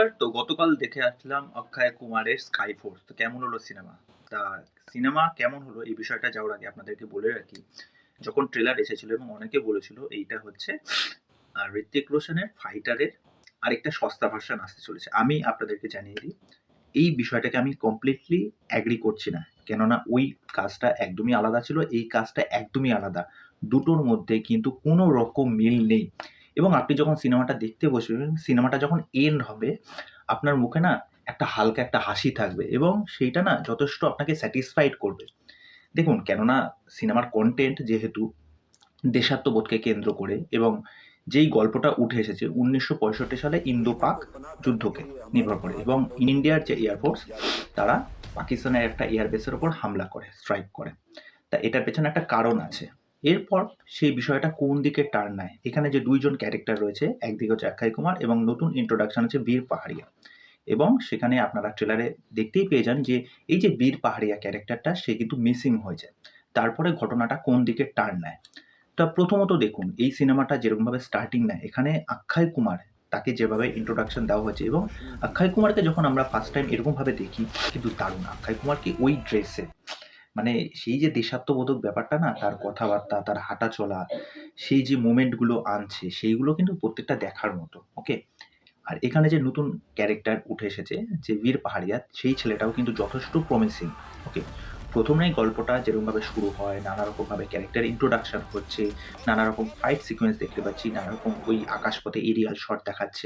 নমস্কার। তো গতকাল দেখে আসলাম অক্ষয় কুমারের 'স্কাই ফোর্স'। তো কেমন হলো সিনেমা? তা সিনেমা কেমন হলো এই বিষয়টা যাওয়ার আগে আপনাদেরকে বলে রাখি, যখন ট্রেলার এসেছিল এবং অনেকে বলেছিল এইটা হচ্ছে ঋত্বিক রোশনের 'ফাইটার' এর আরেকটা সস্তা ভার্সন আসতে চলেছে। আমি আপনাদেরকে জানিয়ে দিই, এই বিষয়টাকে আমি কমপ্লিটলি এগ্রি করছি না। কেননা ওই কাজটা একদমই আলাদা ছিল, এই কাজটা একদমই আলাদা। দুটোর মধ্যে কিন্তু কোনো রকম মিল নেই। এবং আপনি যখন সিনেমাটা দেখতে বসবেন, সিনেমাটা যখন এন্ড হবে, আপনার মুখে না একটা হালকা একটা হাসি থাকবে এবং সেইটা না যথেষ্ট আপনাকে স্যাটিসফাইড করবে। দেখুন, কেননা সিনেমার কনটেন্ট যেহেতু দেশাত্মবোধকে কেন্দ্র করে এবং যেই গল্পটা উঠে এসেছে ১৯৬৫ সালে ইন্দো-পাক যুদ্ধকে নির্ভর করে এবং ইন্ডিয়ার যে এয়ারফোর্স তারা পাকিস্তানের একটা এয়ারবেসের উপর হামলা করে, স্ট্রাইক করে। তা এটার পেছনে একটা কারণ আছে। এরপর সেই বিষয়টা কোন দিকে টার্ন নেয়? এখানে যে ২ জন ক্যারেক্টার রয়েছে, একদিকে হচ্ছে অক্ষয় কুমার এবং নতুন ইন্ট্রোডাকশন হচ্ছে বীর পাহাড়িয়া। এবং সেখানে আপনারা ট্রেলারে দেখতেই পেয়ে যান যে এই যে বীর পাহাড়িয়া ক্যারেক্টারটা সে কিন্তু মিসিং হয়ে যায়। তারপরে ঘটনাটা কোন দিকে টার্ন নেয়? তা প্রথমত দেখুন, এই সিনেমাটা যেরকমভাবে স্টার্টিং নেয়, এখানে অক্ষয় কুমার তাকে যেভাবে ইন্ট্রোডাকশন দেওয়া হয়েছে এবং অক্ষয় কুমারকে যখন আমরা ফার্স্ট টাইম এরকমভাবে দেখি, কিন্তু দারুণ! অক্ষয় কুমারকে ওই ড্রেসে মানে সেই যে দেশাত্মবোধক ব্যাপারটা না, তার কথাবার্তা, তার হাঁটাচলা, সেই যে মোমেন্টগুলো আনছে, সেইগুলো কিন্তু প্রত্যেকটা দেখার মতো। ওকে? আর এখানে যে নতুন ক্যারেক্টার উঠে এসেছে যে বীর পাহাড়িয়া, সেই ছেলেটাও কিন্তু যথেষ্ট প্রমিসিং। ওকে? প্রথমেই গল্পটা যেরকমভাবে শুরু হয়, নানা রকমভাবে ক্যারেক্টার ইন্ট্রোডাকশন হচ্ছে, নানা রকম ফাইট সিকোয়েন্স দেখতে পাচ্ছি, নানা রকম ওই আকাশপথে এরিয়াল শট দেখাচ্ছে।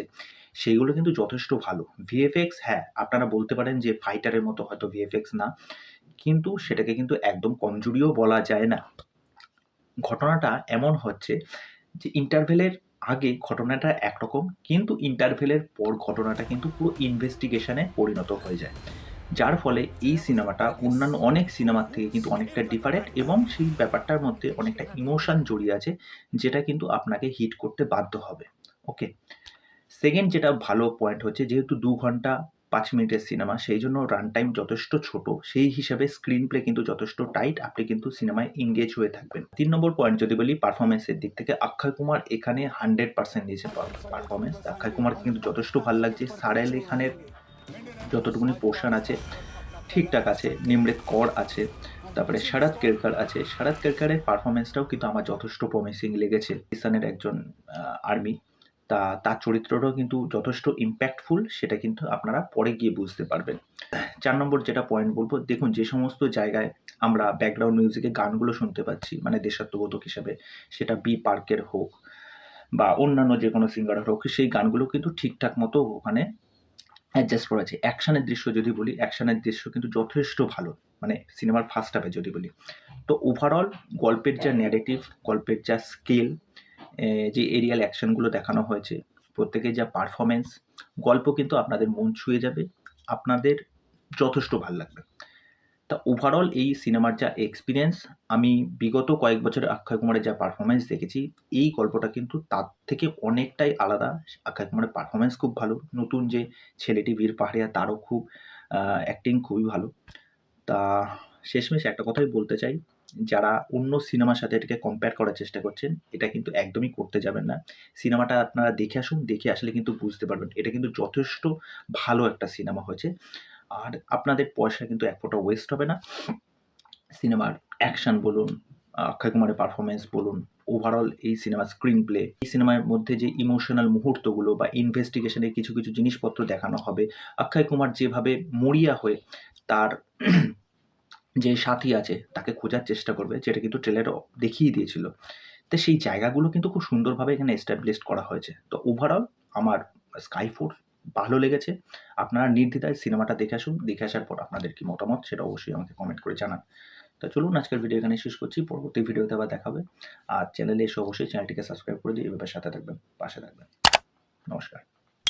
সেইগুলো কিন্তু যথেষ্ট ভালো। ভিএফএক্স হ্যাঁ, আপনারা বলতে পারেন যে ফাইটারের মতো হয়তো ভিএফএক্স না। কিন্তু সেটাকে কিন্তু একদম কমজোরিও বলা যায় না। ঘটনাটা এমন হচ্ছে যে ইন্টারভেলের আগে ঘটনাটা একরকম, কিন্তু ইন্টারভেলের পর ঘটনাটা কিন্তু পুরো ইনভেস্টিগেশনে পরিণত হয়ে যায়। যার ফলে এই সিনেমাটা অন্যান্য অনেক সিনেমার থেকে কিন্তু অনেকটা ডিফারেন্ট এবং সেই ব্যাপারটার মধ্যে অনেকটা ইমোশন জড়িয়ে আছে, যেটা কিন্তু আপনাকে হিট করতে বাধ্য হবে। ওকে? সেকেন্ড যেটা ভালো পয়েন্ট হচ্ছে, যেহেতু ২ ঘন্টা ৫ মিনিটের সিনেমা, সেই জন্য রান টাইম যথেষ্ট ছোট। সেই হিসাবে স্ক্রিন প্লে কিন্তু যথেষ্ট টাইট। আপনি কিন্তু সিনেমায় এনগেজ হয়ে থাকবেন। ৩ নম্বর পয়েন্ট যদি বলি পারফরম্যান্স এর দিক থেকে, অক্ষয় কুমার এখানে 100% দিয়েছে পারফরম্যান্স। অক্ষয় কুমারকে কিন্তু যথেষ্ট ভাল লাগছে। সারা আলি খানের যতটুকুনি পোরশন আছে ঠিকঠাক আছে। নিমৃত কর আছে। তারপরে শরৎ কেরকার আছে। শরৎ কেরকারের পারফরম্যান্সটাও কিন্তু আমার যথেষ্ট প্রমিসিং লেগেছে। পাকিস্তানের একজন আর্মি। তার চরিত্রটাও কিন্তু যথেষ্ট ইমপ্যাক্টফুল, সেটা কিন্তু আপনারা পরে গিয়ে বুঝতে পারবেন। ৪ নম্বর যেটা পয়েন্ট বলব, দেখুন যে সমস্ত জায়গায় আমরা ব্যাকগ্রাউন্ড মিউজিকে গানগুলো শুনতে পাচ্ছি, মানে দেশাত্মবোধক হিসাবে, সেটা বি পার্কের হোক বা অন্যান্য যেকোনো সিঙ্গারের হোক, সেই গানগুলো কিন্তু ঠিকঠাক মতো ওখানে অ্যাডজাস্ট করেছে। অ্যাকশনের দৃশ্য যদি বলি, অ্যাকশনের দৃশ্য কিন্তু যথেষ্ট ভালো। মানে সিনেমার ফার্স্ট হাফে যদি বলি। তো ওভারঅল গল্পের যা ন্যারেটিভ, গল্পের যা স্কেল, যে এরিয়াল অ্যাকশনগুলো দেখানো হয়েছে, প্রত্যেকের যা পারফরম্যান্স, গল্প কিন্তু আপনাদের মন ছুঁয়ে যাবে। আপনাদের যথেষ্ট ভাল লাগবে। তা ওভারঅল এই সিনেমার যা এক্সপেরিয়েন্স, আমি বিগত কয়েক বছরে অক্ষয় কুমারের যা পারফরম্যান্স দেখেছি, এই গল্পটা কিন্তু তার থেকে অনেকটাই আলাদা। অক্ষয় কুমারের পারফরম্যান্স খুব ভালো। নতুন যে ছেলেটি বীর পাহাড়িয়া, তারও খুব অ্যাক্টিং খুবই ভালো। তা শেষমেশ একটা কথাই বলতে চাই, যারা অন্য সিনেমার সাথে এটাকে কম্পেয়ার করার চেষ্টা করছেন, এটা কিন্তু একদমই করতে যাবেন না। সিনেমাটা আপনারা দেখে আসুন, দেখে আসলে কিন্তু বুঝতে পারবেন। এটা কিন্তু যথেষ্ট ভালো একটা সিনেমা হয়েছে। আর আপনাদের পয়সা কিন্তু এক ফোঁটাও ওয়েস্ট হবে না। সিনেমার অ্যাকশন বলুন, অক্ষয় কুমারের পারফরম্যান্স বলুন, ওভারঅল এই সিনেমার স্ক্রিন প্লে, এই সিনেমার মধ্যে যে ইমোশনাল মুহূর্তগুলো বা ইনভেস্টিগেশনের কিছু, কিছু জিনিসপত্র দেখানো হবে, অক্ষয় কুমার যেভাবে মরিয়া হয়ে তার যে সাথী আছে তাকে খোঁজার চেষ্টা করবে, যেটা কিন্তু ট্রেলারে দেখিয়ে দিয়েছিল। তো সেই জায়গাগুলো কিন্তু খুব সুন্দরভাবে এখানে এস্টাবলিশড করা হয়েছে। তো ওভারঅল আমার 'স্কাই ফোর্স' ভালো লেগেছে। আপনারা নির্দ্বিধায় সিনেমাটা দেখে আসুন। দেখে আসার পর আপনাদের কি মতামত সেটা অবশ্যই আমাকে কমেন্ট করে জানান। তো চলুন আজকের ভিডিও এখানেই শেষ করছি। পরবর্তী ভিডিওতে আবার দেখা হবে। আর চ্যানেলে এসে অবশ্যই চ্যানেলটিকে সাবস্ক্রাইব করে দিয়ে এভাবে সাথে থাকবেন, পাশে থাকবেন। নমস্কার।